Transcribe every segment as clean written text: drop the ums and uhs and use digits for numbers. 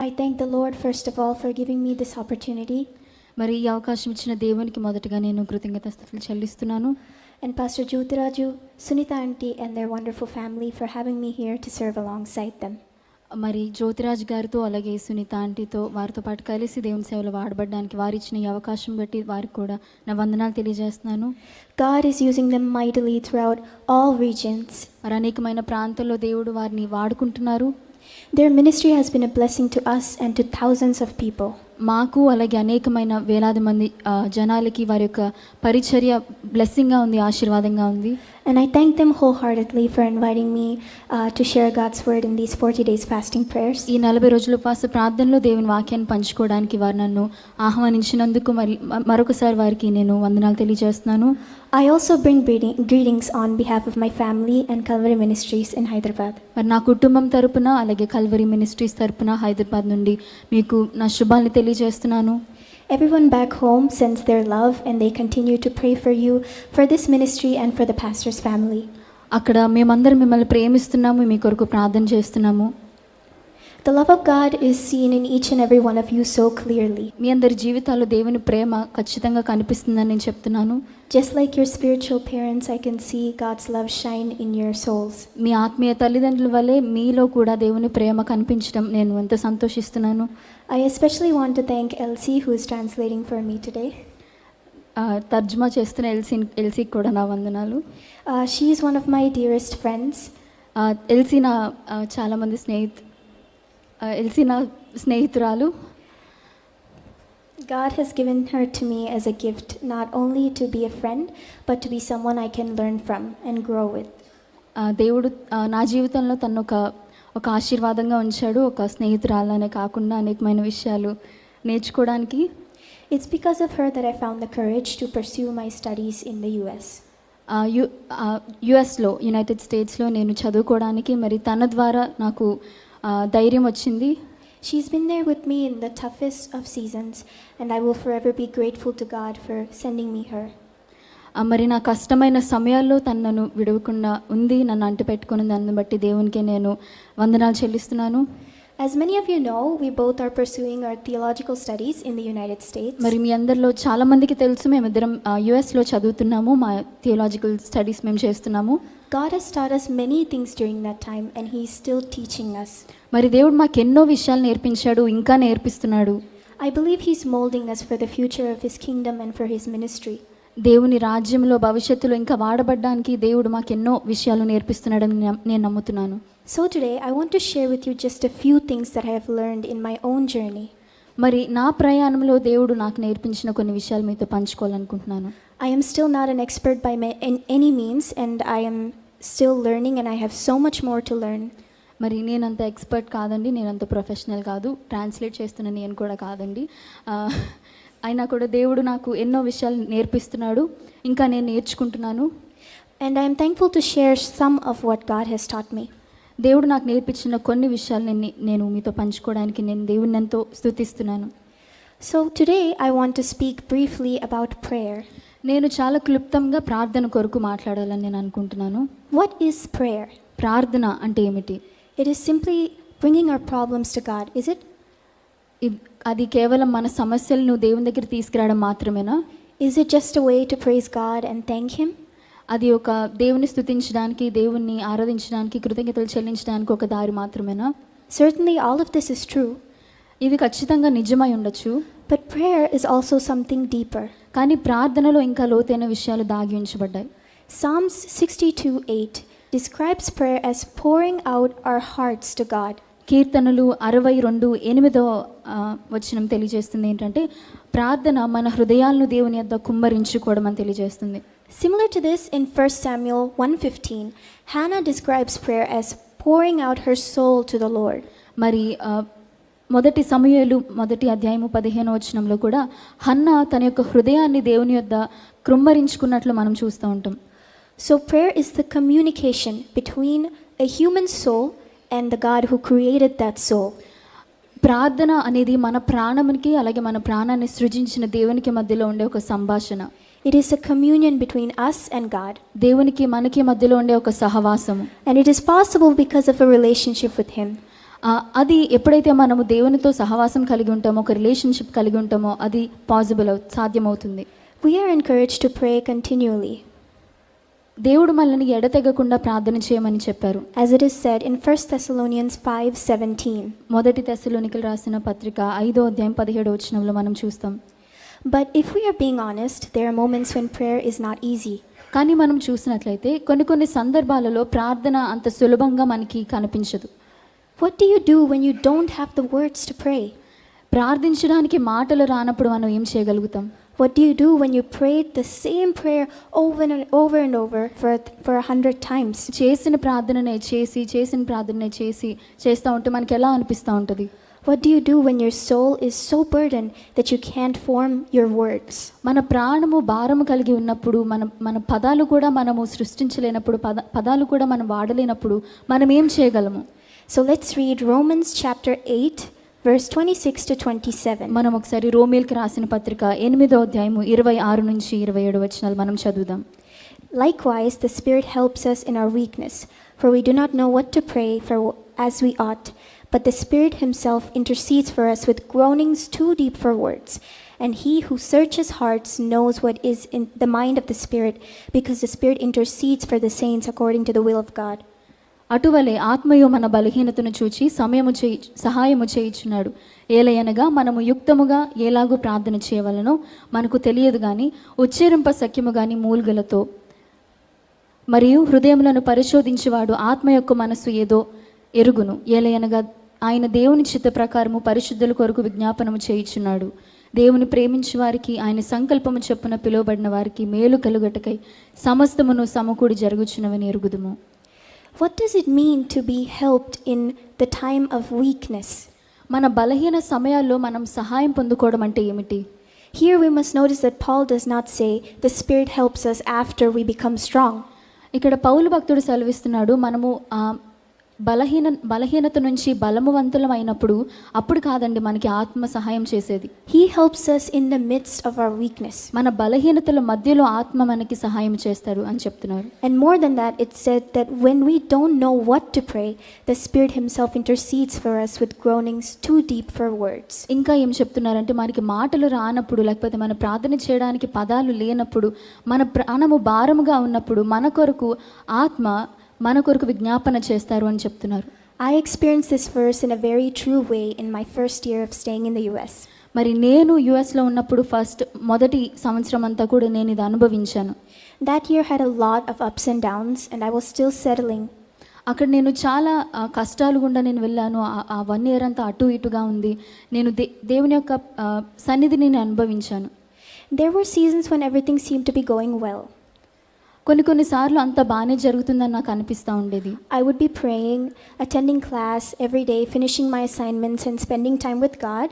I thank the Lord first of all for giving me this opportunity. మరి ఈ అవకాశం ఇచ్చిన దేవునికి మొదటగా నేను కృతజ్ఞతాస్తుతులు చెల్లిస్తున్నాను. And Pastor Jyotiraju, Sunita auntie and their wonderful family for having me here to serve alongside them. మరి జ్యోతిరాజ్ గారితో అలాగే సునీత ఆంటీతో వారితో పాటు కలిసి దేవుని సేవలో వాడబడడానికి వారు ఇచ్చిన ఈ అవకాశం బట్టి వారికి కూడా నా వందనాలు తెలియజేస్తున్నాను. God is using them mightily throughout all regions. మరి అనేకమైన ప్రాంతాల్లో దేవుడు వారిని వాడుకుంటున్నారు. Their ministry has been a blessing to us and to thousands of people. మాకు అలాగే అనేకమైన వేలాది మంది జనాలకి వారి యొక్క పరిచర్య బ్లెస్సింగ్గా ఉంది, ఆశీర్వాదంగా ఉంది. And I thank them wholeheartedly for inviting me to share God's word in these 40 days fasting prayers. ఈ 40 రోజుల ఉపవాస ప్రార్థనలో దేవుని వాక్యాన్ని పంచుకోవడానికి వారు నన్ను ఆహ్వానించినందుకు మరొకసారి వారికి నేను వందనాలు తెలియజేస్తున్నాను. I also bring greetings on behalf of my family and Calvary Ministries in Hyderabad. మరి నా కుటుంబం తరపున అలాగే కల్వరీ మినిస్ట్రీస్ తరపున హైదరాబాద్ నుండి మీకు నా శుభాలను తెలియజేస్తున్నాను. Everyone back home sends their love and they continue to pray for you, for this ministry and for the pastor's family. అక్కడ మేమందరం మిమ్మల్ని ప్రేమిస్తున్నాము, మీ కొరకు ప్రార్థన చేస్తున్నాము. The love of God is seen in each and every one of you so clearly. మీ అందరి జీవితాల్లో దేవుని ప్రేమ ఖచ్చితంగా కనిపిస్తుందని నేను చెప్తున్నాను. Just like your spiritual parents, I can see God's love shine in your souls. మీ ఆత్మీయ తల్లిదండ్రుల వలె మీలో కూడా దేవుని ప్రేమ కనిపించడం నేను ఎంతో సంతోషిస్తున్నాను. I especially want to thank Elsie who is translating for me today. తర్జుమా చేస్తున్న ఎల్సీకి కూడా నా వందనాలు. She is one of my dearest friends. LC నా చాలామంది ఎల్సీ నా స్నేహితురాలు. God has given her to me as a gift, not only to be a friend, but to be someone I can learn from and grow with. దేవుడు నా జీవితంలో తను ఒక ఆశీర్వాదంగా ఉంచాడు, ఒక స్నేహితురాలనే కాకుండా అనేకమైన విషయాలు నేర్చుకోవడానికి. It's because of her that I found the courage to pursue my studies in the US. యుఎస్లో యునైటెడ్ స్టేట్స్లో నేను చదువుకోవడానికి మరి తన ద్వారా నాకు ధైర్యం వచ్చింది. She's been there with me in the toughest of seasons and I will forever be grateful to God for sending me her. మరి నా కష్టమైన సమయాల్లో తను నన్ను విడవకుండా ఉంది, నన్ను అంటిపెట్టుకుని దాన్ని బట్టి దేవునికి నేను వందనాలు చెల్లిస్తున్నాను. As many of you know, we both are pursuing our theological studies in the United States. మరి మీ అందరిలో చాలా మందికి తెలుసు మేమిద్దరం యుఎస్లో చదువుతున్నాము, మా థియాలజికల్ స్టడీస్ మేము చేస్తున్నాము. God has taught us many things during that time and he is still teaching us. మరి దేవుడు మాకు ఎన్నో విషయాలు నేర్పించాడు, ఇంకా నేర్పిస్తున్నాడు. I believe he's molding us for the future of his kingdom and for his ministry. దేవుని రాజ్యంలో భవిష్యత్తులో ఇంకా వాడబడడానికి దేవుడు మాకు ఎన్నో విషయాలు నేర్పిస్తున్నాడని నేను నమ్ముతున్నాను. So today I want to share with you just a few things that I have learned in my own journey. మరి నా ప్రయాణంలో దేవుడు నాకు నేర్పించిన కొన్ని విషయాలు మీతో పంచుకోవాలనుకుంటున్నాను. I am still not an expert by any means and I am still learning and I have so much more to learn. మరి నేనంత ఎక్స్పర్ట్ కాదండి, నేనంత ప్రొఫెషనల్ కాదు, ట్రాన్స్లేట్ చేస్తున్న నేను కూడా కాదండి. అయినా కూడా దేవుడు నాకు ఎన్నో విషయాలు నేర్పిస్తున్నాడు, ఇంకా నేను నేర్చుకుంటున్నాను. And I am thankful to share some of what God has taught me. దేవుడు నాకు నేర్పించిన కొన్ని విషయాలు నేను మీతో పంచుకోవడానికి నేను దేవుడిని ఎంతో స్తుతిస్తున్నాను. So today I want to speak briefly about prayer. నేను చాలా క్లుప్తంగా ప్రార్థన కొరకు మాట్లాడాలని నేను అనుకుంటున్నాను. What is prayer? ప్రార్థన అంటే ఏమిటి? It is simply bringing our problems to God, is it? అది కేవలం మన సమస్యలను దేవుని దగ్గర తీసుకురావడం మాత్రమేనా? Is it just a way to praise God and thank him? అది ఒక దేవుని స్తుతించడానికి, దేవుణ్ణి ఆరాధించడానికి, కృతజ్ఞతలు చెల్లించడానికి ఒక దారి మాత్రమేనా? Certainly all of this is true. ఇవి ఖచ్చితంగా నిజమై ఉండొచ్చు. But prayer is also something deeper. కానీ ప్రార్థనలో ఇంకా లోతైన విషయాలు దాగి ఉంచబడ్డాయి. Psalms 62:8 describes prayer as pouring out our hearts to God. కీర్తనలు 62:8 వచనం తెలియజేస్తుంది ఏంటంటే ప్రార్థన మన హృదయాలను దేవుని యొద్ద కుమ్మరించుకోవడం అని తెలియజేస్తుంది. Similar to this, in 1 Samuel 1:15, Hannah describes prayer as pouring out her soul to the Lord. మరి మొదటి సమూయేలు 1:15 వచనంలో కూడా హన్నా తన యొక్క హృదయాన్ని దేవుని యొద్ద కృమ్మరించుకున్నట్లు మనం చూస్తూ ఉంటాం. So prayer is the communication between a human soul and the God who created that soul. ప్రార్థన అనేది మన ప్రాణానికి అలాగే మన ప్రాణాన్ని సృజించిన దేవునికి మధ్యలో ఉండే ఒక సంభాషణ. It is a communion between us and God. దేవునికి మనకి మధ్యలో ఉండే ఒక సహవాసము. And it is possible because of a relationship with him. అది ఎప్పుడైతే మనము దేవునితో సహవాసం కలిగి ఉంటామో, ఒక రిలేషన్షిప్ కలిగి ఉంటామో, అది సాధ్యమవుతుంది. We are encouraged to pray continually. దేవుడు మనల్ని ఎడతెగకుండా ప్రార్థన చేయమని చెప్పారు. As it is said in 1 Thessalonians 5:17. మొదటి తెస్సలోనికలు రాసిన పత్రిక 5వ అధ్యాయం 17వ వచనంలో మనం చూస్తాం. But if we are being honest, there are moments when prayer is not easy. కానీ మనం చూసినట్లయితే కొన్ని సందర్భాలలో ప్రార్థన అంత సులభంగా మనకి కనిపించదు. What do you do when you don't have the words to pray? ప్రార్థించడానికి మాటలు రానప్పుడు మనం ఏం చేయగలుగుతాం? What do you do when you prayed the same prayer over and over for 100 times? చేసిన ప్రార్థననే చేస్తూ ఉంటే మనకి ఎలా అనిపిస్తూ ఉంటుంది? What do you do when your soul is so burdened that you can't form your words? మన ప్రాణము భారము కలిగి ఉన్నప్పుడు, మన పదాలు కూడా మనము సృష్టించలేనప్పుడు, పదాలు కూడా మనం వాడలేనప్పుడు మనం ఏం చేయగలము? So let's read Romans chapter 8 verse 26 to 27. మనం ఒకసారి రోమీయులకు రాసిన పత్రిక 8వ అధ్యాయము 26 నుంచి 27 వచనాలు మనం చదువుదాం. Likewise, the Spirit helps us in our weakness, for we do not know what to pray for as we ought, but the Spirit himself intercedes for us with groanings too deep for words. And he who searches hearts knows what is in the mind of the Spirit, because the Spirit intercedes for the saints according to the will of God. అటువలే ఆత్మయు మన బలహీనతను చూచి సహాయము చేయుచున్నాడు. ఏలయనగా మనము యుక్తముగా ఎలాగూ ప్రార్థన చేయవలనో మనకు తెలియదు కానీ ఉచ్చారింప సఖ్యము కానీ మూల్గలతో మరియు హృదయములను పరిశోధించువాడు ఆత్మ యొక్క మనస్సు ఏదో ఎరుగును. ఏలయనగా ఆయన దేవుని చిత్త ప్రకారము పరిశుద్ధుల కొరకు విజ్ఞాపనము చేయుచున్నాడు. దేవుని ప్రేమించు వారికి ఆయన సంకల్పము చొప్పున పిలువబడిన వారికి మేలు కలుగటకై సమస్తమును సమకూడి జరుగుచున్నవని ఎరుగుదుము. What does it mean to be helped in the time of weakness? మన బలహీన సమయాల్లో మనం సహాయం పొందుకోవడం అంటే ఏమిటి? Here we must notice that Paul does not say the Spirit helps us after we become strong. ఇక్కడ పౌలు భక్తుడు సెలవిస్తున్నాడు, మనము బలహీనత నుంచి బలవంతులం అయినప్పుడు అప్పుడు కాదండి మనకి ఆత్మ సహాయం చేసేది. He helps us in the midst of our weakness. మన బలహీనతల మధ్యలో ఆత్మ మనకి సహాయం చేస్తారు అని చెప్తున్నారు. And more than that, it said that when we don't know what to pray, the Spirit himself intercedes for us with groanings too deep for words. ఇంకా ఏం చెప్తున్నారంటే మనకి మాటలు రానప్పుడు, లేకపోతే మన ప్రార్థన చేయడానికి పదాలు లేనప్పుడు, మన ప్రాణము భారముగా ఉన్నప్పుడు మన కొరకు ఆత్మ మన కొరకు విజ్ఞాపన చేస్తారు అని చెప్తున్నారు. I experienced this verse in a very true way in my first year of staying in the US. మరి నేను యుఎస్లో ఉన్నప్పుడు మొదటి సంవత్సరం అంతా కూడా నేను ఇది అనుభవించాను. That year had a lot of ups and downs and I was still settling. అక్కడ నేను చాలా కష్టాలు గుండా నేను వెళ్ళాను. ఆ 1 year అంతా అటు ఇటుగా ఉంది. నేను దేవుని యొక్క సన్నిధిని నేను అనుభవించాను. There were seasons when everything seemed to be going well. కొన్నిసార్లు అంత బాగానే జరుగుతుందని నాకు అనిపిస్తూ ఉండేది. I would be praying, attending class every day, finishing my assignments and spending time with God.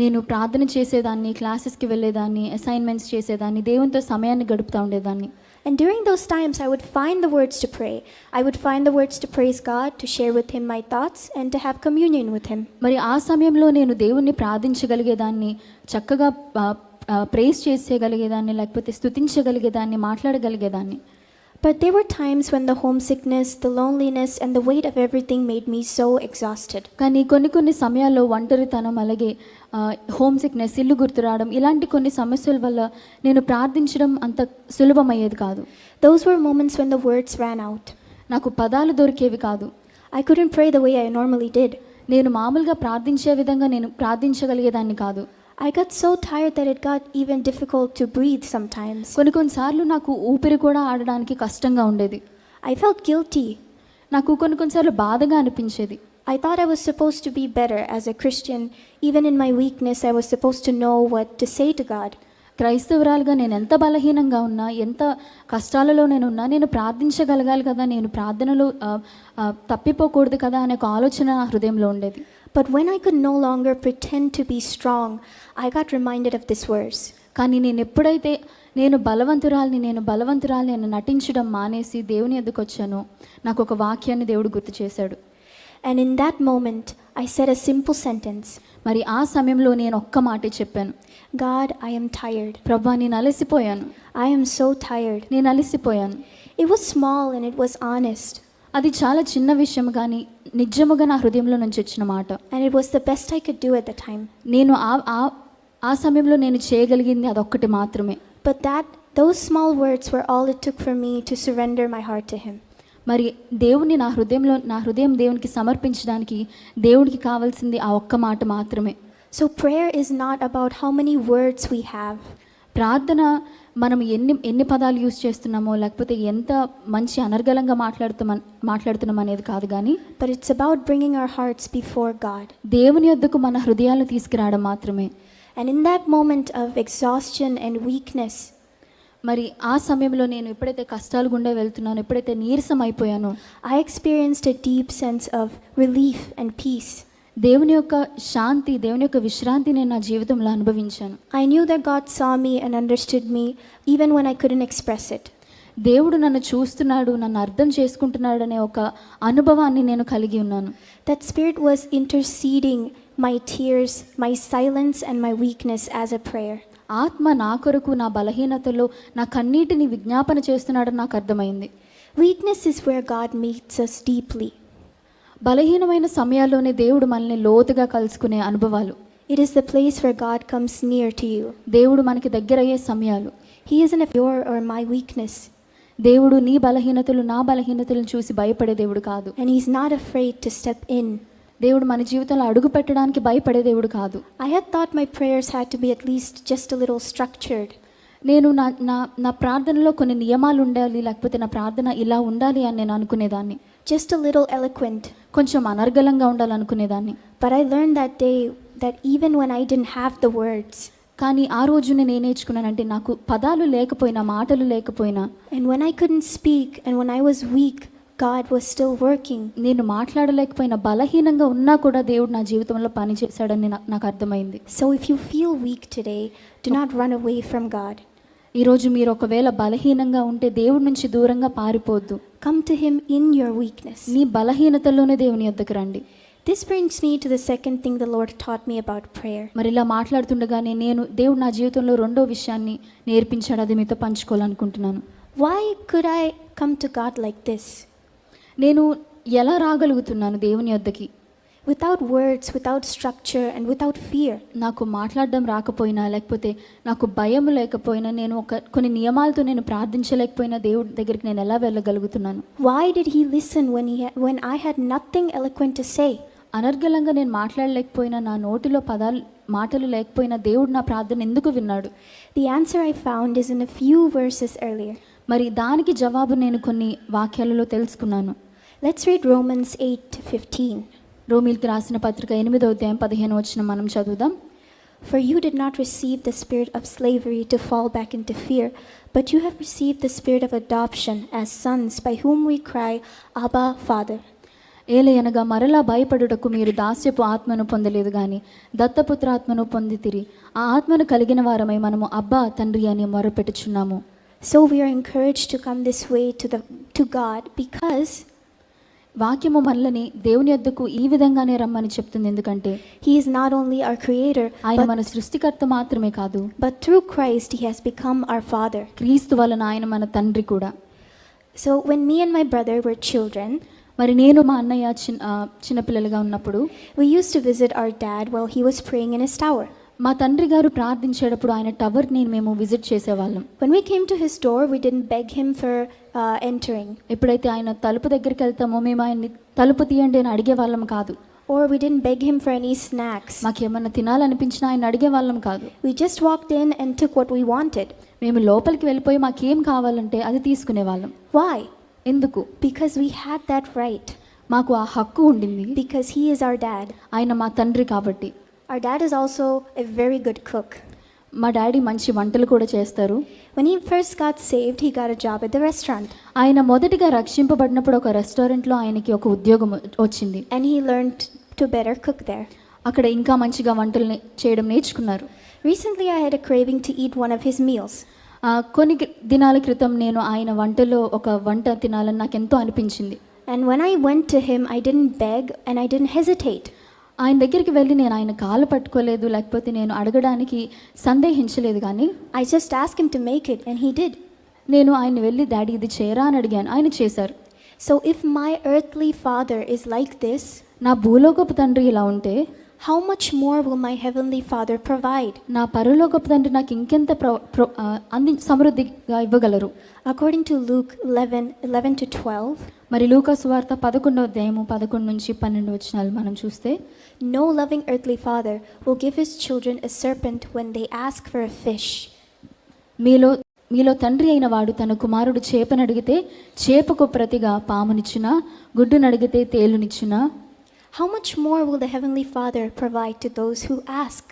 నేను ప్రార్థన చేసేదాన్ని, క్లాసెస్కి వెళ్ళేదాన్ని, అసైన్మెంట్స్ చేసేదాన్ని, దేవునితో సమయాన్ని గడుపుతూ ఉండేదాన్ని. And during those times I would find the words to pray. I would find the words to praise God, to share with him my thoughts and to have communion with him. మరి ఆ సమయంలో నేను దేవుణ్ణి ప్రార్థించగలిగేదాన్ని, చక్కగా praise చేసేయగలిగేదాన్ని, లేకపోతే స్తుతించగలిగేదాన్ని, మాట్లాడగలిగేదాన్ని. But there were times when the homesickness, the loneliness and the weight of everything made me so exhausted. కానీ కొన్ని సమయాల్లో ఒంటరితనం, అలాగే హోమ్ సిక్నెస్, ఇల్లు గుర్తురావడం, ఇలాంటి కొన్ని సమస్యల వల్ల నేను ప్రార్థించడం అంత సులభమయ్యేది కాదు. Those were moments when the words ran out. నాకు పదాలు దొరికేవి కాదు. I couldn't pray the way I normally did. నేను మామూలుగా ప్రార్థించే విధంగా నేను ప్రార్థించగలిగేదాన్ని కాదు. I got so tired that it got even difficult to breathe sometimes. కొన్నిసార్లు నాకు ఊపిరి కూడా ఆడడానికి కష్టంగా ఉండేది. I felt guilty. నాకు కొన్నిసార్లు బాధగా అనిపించేది. I thought I was supposed to be better as a Christian. Even in my weakness, I was supposed to know what to say to God. క్రైస్తవురాలుగా నేను ఎంత బలహీనంగా ఉన్నా, ఎంత కష్టాలలో నేనున్నా, నేను ప్రార్థించగలగాలి కదా, నేను ప్రార్థనలో తప్పిపోకూడదు కదా అనే ఒక ఆలోచన నా హృదయంలో ఉండేది. But when I could no longer pretend to be strong, I got reminded of this verse. కానీ నేను ఎప్పుడైతే నేను బలవంతురాల్ని అని నటించడం మానేసి దేవుని ఎదుకు వచ్చానో, నాకు ఒక వాక్యాన్ని దేవుడు గుర్తు చేశాడు. And in that moment, I said a simple sentence. మరి ఆ సమయంలో నేను ఒక్క మాటే చెప్పాను. God, I am tired. ప్రభువా, నేను అలసిపోయాను. I am so tired. నేను అలసిపోయాను. It was small and it was honest. అది చాలా చిన్న విషయం కానీ నిజముగా నా హృదయంలో నుంచి వచ్చిన మాట. And it was the best I could do at the time. నేను ఆ సమయంలో నేను చేయగలిగింది అదొక్కటి మాత్రమే. But those small words were all it took for me to surrender my heart to him. మరి దేవుని నా హృదయం దేవునికి సమర్పించడానికి దేవుడికి కావాల్సింది ఆ ఒక్క మాట మాత్రమే. So prayer is not about how many words we have. ప్రార్థన మనం ఎన్ని పదాలు యూజ్ చేస్తున్నామో లేకపోతే ఎంత మంచి అనర్గళంగా మాట్లాడుతున్నాం అనేది కాదు కానీ, but it's about bringing our hearts before God. దేవుని యొద్దకు మన హృదయాలను తీసుకురావడం మాత్రమే. And in that moment of exhaustion and weakness, మరి ఆ సమయంలో నేను ఎప్పుడైతే కష్టాలు గుండా వెళ్తున్నానో, ఎప్పుడైతే నీరసం అయిపోయానో, I experienced a deep sense of relief and peace. దేవుని యొక్క శాంతి, దేవుని యొక్క విశ్రాంతి నేను నా జీవితంలో అనుభవించాను. I knew that God saw me and understood me even when I couldn't express it. దేవుడు నన్ను చూస్తున్నాడు, నన్ను అర్థం చేసుకుంటున్నాడు అనే ఒక అనుభవాన్ని నేను కలిగి ఉన్నాను. That Spirit was interceding my tears, my silence and my weakness as a prayer. ఆత్మ నా కొరకు, నా బలహీనతలో నా కన్నీటిని విజ్ఞాపన చేస్తున్నాడని నాకు అర్థమైంది. Weakness is where God meets us deeply. బలహీనమైన సమయాల్లోనే దేవుడు మనల్ని లోతుగా కలుసుకునే అనుభవాలు. It is the place where God comes near to you. దేవుడు మనకి దగ్గరయ్యే సమయాలు. He isn't of your or my weakness. దేవుడు నీ బలహీనతలు, నా బలహీనతలను చూసి భయపడే దేవుడు కాదు. And He's not afraid to step in. దేవుడు మన జీవితంలో అడుగు పెట్టడానికి భయపడే దేవుడు కాదు. I had thought my prayers had to be at least just a little structured. నేను నా ప్రార్థనలో కొన్ని నియమాలు ఉండాలి, లేకపోతే నా ప్రార్థన ఇలా ఉండాలి అని నేను అనుకునేదాన్ని. Just a little eloquent. కొంచెం అనర్గళంగా ఉండాలనుకునేదాన్ని. But I learned that day that even when I didn't have the words, కానీ ఆ రోజు నేను ఏం నేర్చుకున్నానంటే, నాకు పదాలు లేకపోయినా, మాటలు లేకపోయినా, and when I couldn't speak and when I was weak, God was still working. నేను మాట్లాడలేకపోయినా, బలహీనంగా ఉన్నా కూడా దేవుడు నా జీవితంలో పని చేశాడని నాకు అర్థమైంది. So if you feel weak today, do not run away from God. ఈరోజు మీరు ఒకవేళ బలహీనంగా ఉంటే దేవుడి నుంచి దూరంగా పారిపోద్దు. Come to Him in your weakness. నీ బలహీనతలోనే దేవుని యొద్దకు రండి. This brings me to the second thing the Lord taught me about prayer. మరి ఇలా మాట్లాడుతుండగానే దేవుడు నా జీవితంలో రెండో విషయాన్ని నేర్పించాడు, అది మీతో పంచుకోవాలనుకుంటున్నాను. Why could I come to God like this? నేను ఎలా రాగలుగుతున్నాను దేవుని యొద్దకి? Without words, without structure and without fear. నాకు మాట్లాడడం రాకపోయినా, లేకపోతే నాకు భయం లేకపోయినా, నేను కొన్ని నియమాలతో నేను ప్రార్థించలేకపోయినా దేవుడి దగ్గరికి నేను ఎలా వెళ్ళగలుగుతున్నాను? Why did He listen when I had nothing eloquent to say? అనర్గళంగా నేను మాట్లాడలేకపోయినా, నా నోటిలో మాటలు లేకపోయినా దేవుడు నా ప్రార్థన ఎందుకు విన్నాడు? The answer I found is in a few verses earlier. మరి దానికి జవాబు నేను కొన్ని వాక్యాలలో తెలుసుకున్నాను. Let's read Romans 8:15. రోమీయులకు రాసిన పత్రిక 8వ అధ్యాయం 15వ వచనం మనం చదువుదాం. For you did not receive the spirit of slavery to fall back into fear, but you have received the spirit of adoption as sons, by whom we cry, Abba, Father. ఏలయనగా మరలా భయపడుటకు మీరు దాస్యపు ఆత్మను పొందలేదు గాని దత్తపుత్రాత్మను పొందితిరి. ఆ ఆత్మను కలిగిన వారమై మనము అబ్బా తండ్రి అని మొరపెట్టుచున్నాము. So we are encouraged to come this way to God because వాక్యము మనల్ని దేవుని యొద్దకు ఈ విధంగానే రమ్మని చెప్తుంది. ఎందుకంటే He is not only our creator, ఆయన మన సృష్టికర్త మాత్రమే కాదు, but through Christ He has become our Father. క్రీస్తు వలన ఆయన మన తండ్రి కూడా. So when me and my brother were children, మరి నేను మా అన్నయ్య చిన్నపిల్లలుగా ఉన్నప్పుడు, we used to visit our dad while he was praying in his tower. మా తండ్రి గారు ప్రార్థించేటప్పుడు ఆయన టవర్ని మేము విజిట్ చేసేవాళ్ళం. When we came to his door, we didn't beg him for entering. ఎప్పుడైతే ఆయన తలుపు దగ్గరికి వెళ్తామో మేము ఆయన్ని తలుపు తీయండి అని అడిగే వాళ్ళం కాదు. Or we didn't beg him for any snacks. మాకేమన్నా తినాలనిపించినా ఆయన అడిగే వాళ్ళం కాదు. We just walked in and took what we wanted. మేము లోపలికి వెళ్ళిపోయి మాకేం కావాలంటే అది తీసుకునే వాళ్ళం. Why? ఎందుకు? Because we had that right. మాకు ఆ హక్కు ఉండింది. Because he is our dad. ఆయన మా తండ్రి కాబట్టి. Our dad is also a very good cook. మా డాడీ మంచి వంటలు కూడా చేస్తారు. When he first got saved, he got a job at the restaurant. ఆయన మొదటిగా రక్షింపబడినప్పుడు ఒక రెస్టారెంట్లో ఆయనకి ఒక ఉద్యోగం వచ్చింది. And he learned to better cook there. అక్కడ ఇంకా మంచిగా వంటలు చేయడం నేర్చుకున్నారు. Recently I had a craving to eat one of his meals. కొన్ని దినాల క్రితం నేను ఆయన వంటలో ఒక వంట తినాలని నాకు ఎంతో అనిపించింది. And when I went to him, I didn't beg and I didn't hesitate. ఆయన దగ్గరికి వెళ్ళి నేను ఆయన కాలు పట్టుకోలేదు, లేకపోతే నేను అడగడానికి సందేహించలేదు. కానీ I just asked him to make it and he did. నేను ఆయన వెళ్ళి డాడీ ఇది చేయరా అని అడిగాను, ఆయన చేశారు. So if my earthly father is like this, నా భూలోకపు తండ్రి ఇలా ఉంటే how much more will my heavenly Father provide? నా పరలోకపు తండ్రి నాకు ఇంకెంత సమృద్ధిగా ఇవ్వగలరు. According to Luke 11:11-12, మరి లూకా సువార్త 11వ అధ్యాయము 11 నుంచి 12 వచనాలు మనం చూస్తే, no loving earthly father will give his children a serpent when they ask for a fish. మీలో తండ్రి అయిన వాడు తన కుమారుడు చేపను అడిగితే చేపకు ప్రతిగా పామునిచ్చునా, గుడ్డును అడిగితే తేలునిచ్చునా? How much more will the heavenly Father provide to those who ask?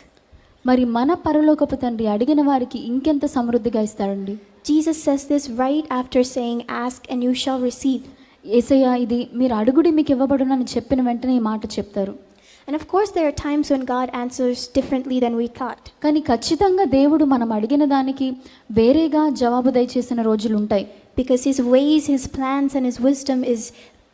మరి మన పరలోకపు తండ్రి అడిగిన వారికి ఇంకెంత సమృద్ధిగా ఇస్తాడండి. Jesus says this right after saying, ask and you shall receive. యేసయ్య ఇది మీరు అడుగుడి మీకు ఇవ్వబడునని చెప్పిన వెంటనే ఈ మాట చెప్తారు. And of course there are times when God answers differently than we thought. కానీ ఖచ్చితంగా దేవుడు మనం అడిగిన దానికి వేరేగా జవాబు దయచేసిన రోజులు ఉంటాయి. Because his ways, his plans and his wisdom is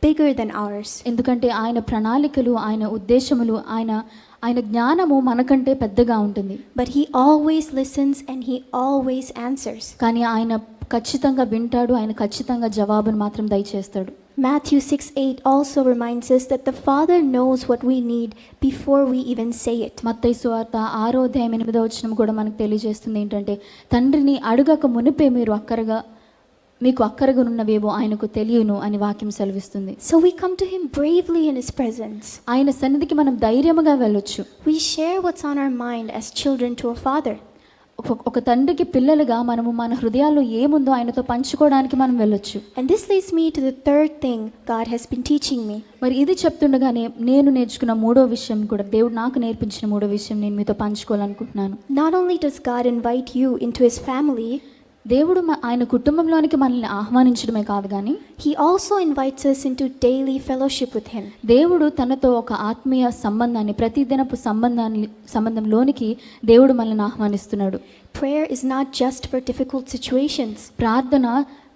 bigger than ours. ఎందుకంటే ఆయన ప్రణాళికలు, ఆయన ఉద్దేశములు, ఆయన జ్ఞానము మనకంటే పెద్దగా ఉంటుంది. But he always listens and he always answers. కానీ ఆయన ఖచ్చితంగా వింటాడు, ఆయన ఖచ్చితంగా జవాబును మాత్రం దయచేస్తాడు. Matthew 6:8 also reminds us that the Father knows what we need before we even say it. మత్తయి సువార్త 6వ అధ్యాయం 8వ వచనం కూడా మనకు తెలియజేస్తుంది ఏంటంటే, తండ్రిని అడగక మునిపే మీకు అక్కరగనున్నవేవో ఆయనకు తెలియను అని వాక్యం సెలవిస్తుంది. So we come to him bravely in his presence. ఆయన సన్నిధికి మనం ధైర్యముగా వెళ్ళొచ్చు. We share what's on our mind as children to a father. ఒక తండ్రికి పిల్లలుగా మనము మన హృదయాల్లో ఏముందో ఆయనతో పంచుకోవడానికి మనం వెళ్ళొచ్చు. And this leads me to the third thing God has been teaching me. మరి ఇది చెప్తుండగానే నేను నేర్చుకున్న మూడో విషయం కూడా, దేవుడు నాకు నేర్పించిన మూడో విషయం నేను మీతో పంచుకోవాలనుకుంటున్నాను. Not only does God invite you into his family, దేవుడు ఆయన కుటుంబంలోనికి మనల్ని ఆహ్వానించడమే కాదు కానీ he also invites us into daily fellowship with him. దేవుడు తనతో ఒక ఆత్మీయ సంబంధాన్ని, ప్రతిదినపు సంబంధంలోనికి దేవుడు మనల్ని ఆహ్వానిస్తున్నాడు. Prayer is not just for difficult situations, ప్రార్థన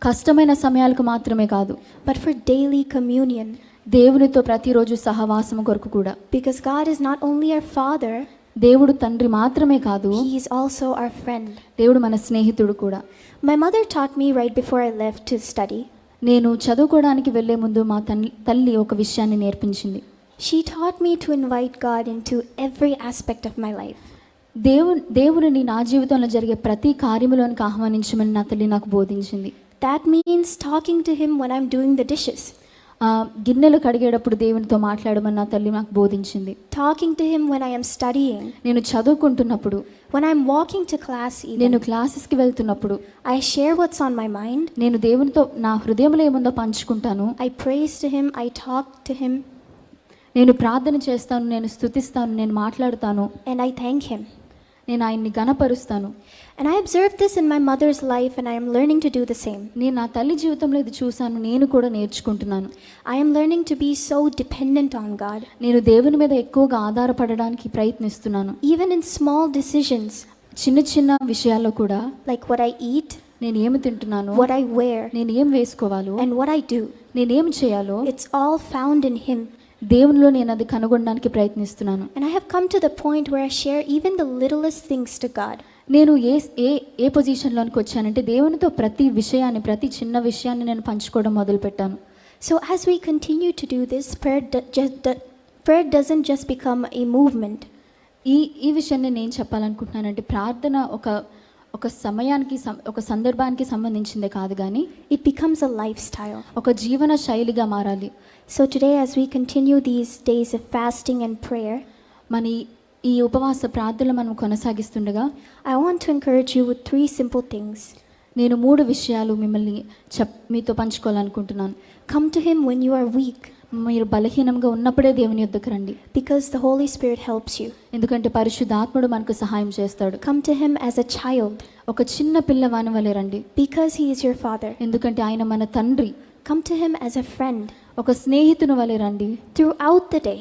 కష్టమైన సమయాలకు మాత్రమే కాదు, but for daily communion. దేవునితో ప్రతిరోజు సహవాసము కొరకు కూడా. Because God is not only our Father, దేవుడు తండ్రి మాత్రమే కాదు, he is also our friend. దేవుడు మన స్నేహితుడు కూడా. My mother taught me right before I left to study. నేను చదువుకోవడానికి వెళ్ళే ముందు మా తల్లి ఒక విషయాన్ని నేర్పించింది. She taught me to invite God into every aspect of my life. దేవుని నా జీవితంలో జరిగే ప్రతి కార్యములోనికి ఆహ్వానించమని నా తల్లి నాకు బోధించింది. That means talking to him when I'm doing the dishes. గిన్నెలు కడిగేటప్పుడు దేవునితో మాట్లాడమని నా తల్లి నాకు బోధించింది. Talking to him when I am studying. నేను చదువుకుంటున్నప్పుడు, when I'm walking to class even. నేను క్లాసెస్కి వెళ్తున్నప్పుడు I share what's on my mind. నేను దేవునితో నా హృదయంలో ఏముందో పంచుకుంటాను. I praise to him, I talk to him. నేను ప్రార్థన చేస్తాను, నేను స్తుతిస్తాను, నేను మాట్లాడుతాను. And I thank him. నేను ఆయన్ని గణపరుస్తాను. And I observed this in my mother's life and I am learning to do the same. నేను నా తల్లి జీవితంలో ఇది చూశాను, నేను కూడా నేర్చుకుంటున్నాను. I am learning to be so dependent on God. నేను దేవుని మీద ఎక్కువగా ఆధారపడడానికి ప్రయత్నిస్తున్నాను. Even in small decisions, చిన్న విషయాల్లో కూడా, like what I eat, నేను ఏమి తింటున్నాను, what I wear, నేను ఏం వేసుకోవాలో, and what I do, నేను ఏం చేయాలో, it's all found in him. దేవునిలో నేను అది కనుగొనడానికి ప్రయత్నిస్తున్నాను. And I have come to the point where I share even the littlest things to God. నేను ఏ పొజిషన్లోనికి వచ్చానంటే దేవునితో ప్రతి విషయాన్ని, ప్రతి చిన్న విషయాన్ని నేను పంచుకోవడం మొదలుపెట్టాను. So as we continue to do this, prayer doesn't just become a movement. ఈ విషయాన్ని నేను చెప్పాలనుకుంటున్నానంటే ప్రార్థన ఒక సమయానికి, ఒక సందర్భానికి సంబంధించిందే కాదు కానీ it becomes a lifestyle. ఒక జీవన శైలిగా మారాలి. So today as we continue these days of fasting and prayer, ఈ ఉపవాస ప్రార్థనలు మనం కొనసాగిస్తుండగా I want to encourage you with 3 simple things. నేను 3 విషయాలు మీతో పంచుకోవాలనుకుంటున్నాను. Come to him when you are weak. మీరు బలహీనంగా ఉన్నప్పుడే దేవుని యొద్దకు రండి. Because the Holy Spirit helps you. ఎందుకంటే పరిశుద్ధాత్ముడు మనకు సహాయం చేస్తాడు. Come to him as a child. ఒక చిన్న పిల్లవాని వలె రండి. Because he is your father. ఎందుకంటే ఆయన మన తండ్రి. Come to him as a friend. ఒక స్నేహితుని వలె రండి. Throughout the day.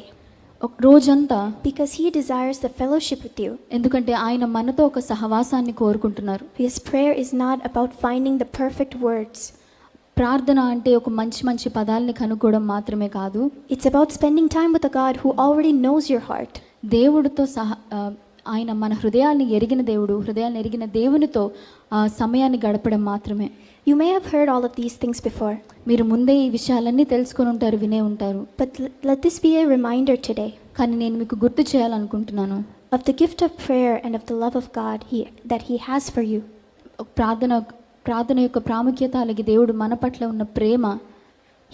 రోజంతా. Because he desires the fellowship with you. ఎందుకంటే ఆయన మనతో ఒక సహవాసాన్ని కోరుకుంటున్నారు. Because prayer is not about finding the perfect words. ప్రార్థన అంటే ఒక మంచి పదాలని కనుగొనడం మాత్రమే కాదు. It's about spending time with a God who already knows your heart. దేవుడితో ఆయన మన హృదయాన్ని ఎరిగిన దేవుడు, హృదయాన్ని ఎరిగిన దేవునితో సమయాన్ని గడపడం మాత్రమే. You may have heard all of these things before, మీరు ముందే ఈ విషయాలన్నీ తెలుసుకొని ఉంటారు, వినే ఉంటారు. but let this be a reminder today కానీ నేను మీకు గుర్తు చేయాలనుకుంటున్నాను of the gift of prayer and of the love of God that He has for you. ప్రార్థన యొక్క ప్రాముఖ్యత, అలాగే దేవుడు మన పట్ల ఉన్న ప్రేమ.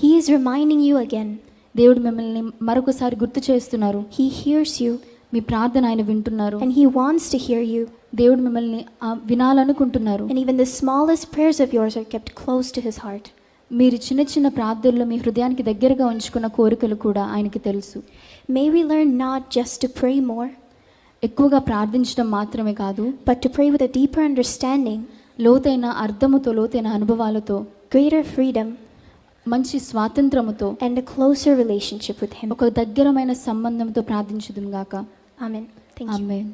He is reminding you again. దేవుడు మిమ్మల్ని మరొకసారి గుర్తు చేస్తున్నారు. He hears you మీ ప్రార్థన ఆయన వింటున్నారు. and He wants to hear you. దేవుడు మిమ్మల్ని వినాలనుకుంటున్నారు. And even the smallest prayers of yours are kept close to His heart. మీరు చిన్న చిన్న ప్రార్థనలు మీ హృదయానికి దగ్గరగా ఉంచుకున్న కోరికలు కూడా ఆయనకి తెలుసు. May we learn not just to pray more, ఎక్కువగా ప్రార్థించడం మాత్రమే కాదు, but to pray with a deeper understanding, లోతైన అర్థముతో, లోతైన అనుభవాలతో, greater freedom, మంచి స్వాతంత్రముతో, and a closer relationship with Him. ఒక దగ్గరమైన సంబంధంతో ప్రార్థించుదుము గాక. Amen. Thank you. ఆమేన్.